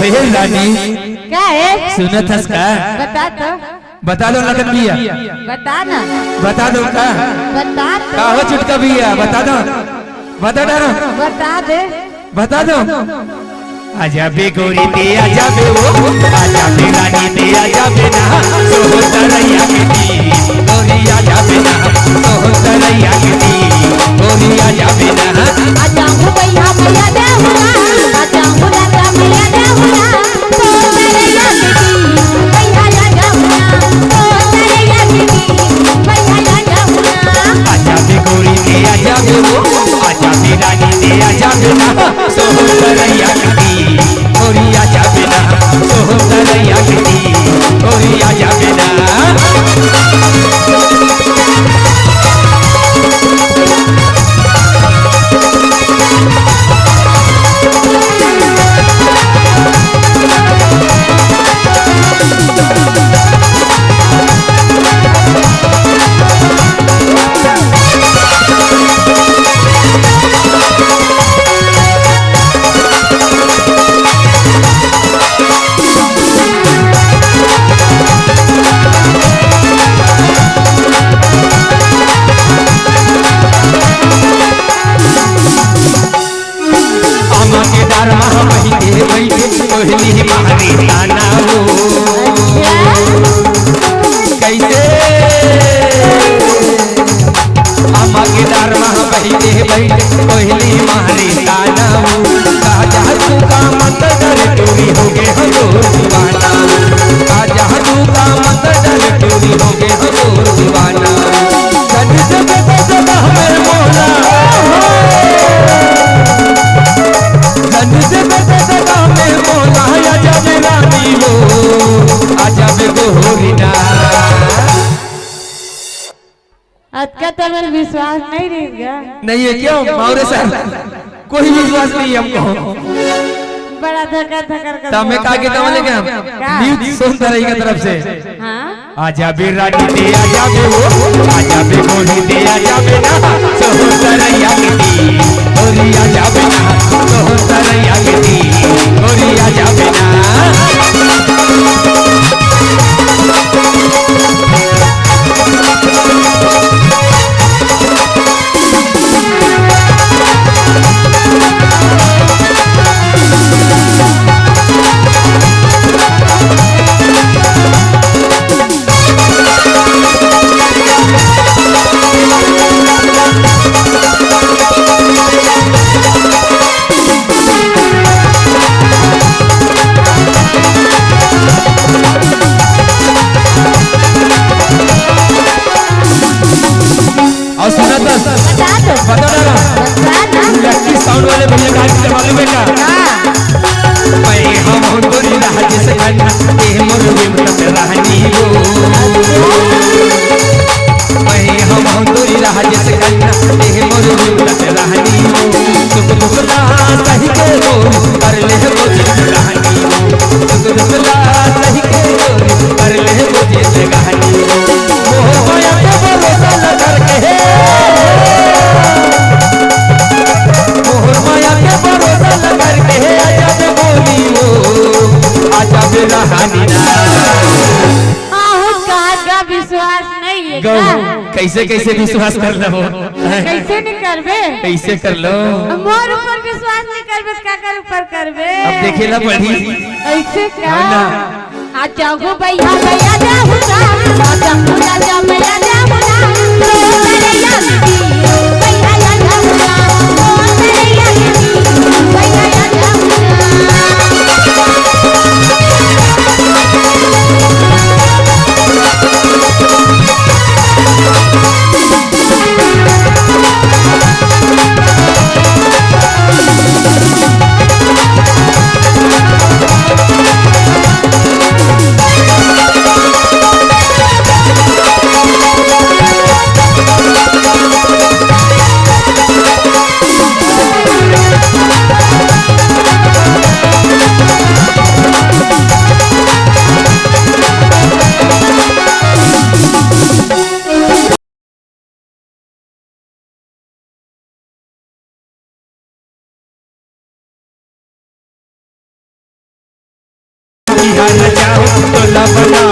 क्या है? सुनत हस का? बता दो लगन भैया। बता ना। बता दो का? बता का हो चुटका भैया बता दो। बता दो। बता दे। बता दो। आजा बे गोरी दे आजा बे वो आजा बे रानी दे आजा बे ना सोहतरैया के दी गोरी आजा बे ना सोहतरैया के दी गोरी आजा बे ना आजा हूँ भैया भैया दे हुआ आजा हूँ दादा भैया दे हुआ सोहतरैया के दी भैया आजा हुआ सोहतरैया के दी भैया आजा हुआ आजा बे गोरी दे आजा बे वो आजा बे रानी दे आजा बे ना सोहतरैया के दी गोरी आजा बे ना सोहतरैया के दी गोरी आजा बे ना कोहली मारी ताना हो कैसे अम्मा के दार महा बैठे बैठे कोहली मारी ताना हो राजा तू का मत डर टूरी हो गए हो दीवाना राजा तू का मत डर टूरी हो गए हो दीवाना जग जग जग हमें मोला जग जग जग हमें मोला आजा बे रानी हो आजा बे गोरीना अतका तमल विश्वास नहीं रहेगा नहीं है क्यों मावरे साहब कोई विश्वास नहीं है हमको बड़ा धक्का धक्का कर तमे का के तमले के हम न्यूज़ सुन रही की तरफ से हां आजा बे रानी दे आजा बे वो आजा बे गोरी दे आजा बे ना सोहतरैया के दी गोरी आजा बे ना सोहतरैया के दी गोरी आजा बे ना और सुना तो बता दो लक्की साउंड वाले भैया का हाथ मालूम है क्या मैं हम गोरी राज से करना ए मोर विमत रानी हो मैं हम गोरी राज से करना ए मोर विमत रानी हो सुख दुख ला सही के गोरी कर ले वो जित रानी हो सुख दुख ला सही के गोरी कर ले वो जित रानी हो मोह माया पे भरोसा न करके मोह माया पे भरोसा न करके आजा बे बोली हो आजा बे रानी ना का विश्वास नहीं है गो कैसे कैसे विश्वास कर लो कैसे नहीं करबे कैसे कर लो मोर ऊपर विश्वास नहीं करबे का कर ऊपर करबे अब देखे ना पढ़ी ऐसे क्या ना आजा गो भैया भैया जा हुआ आजा हुआ जा भैया जा हुआ सोहतरैया की भैया आजा हुआ सोहतरैया की भैया आजा हुआ बना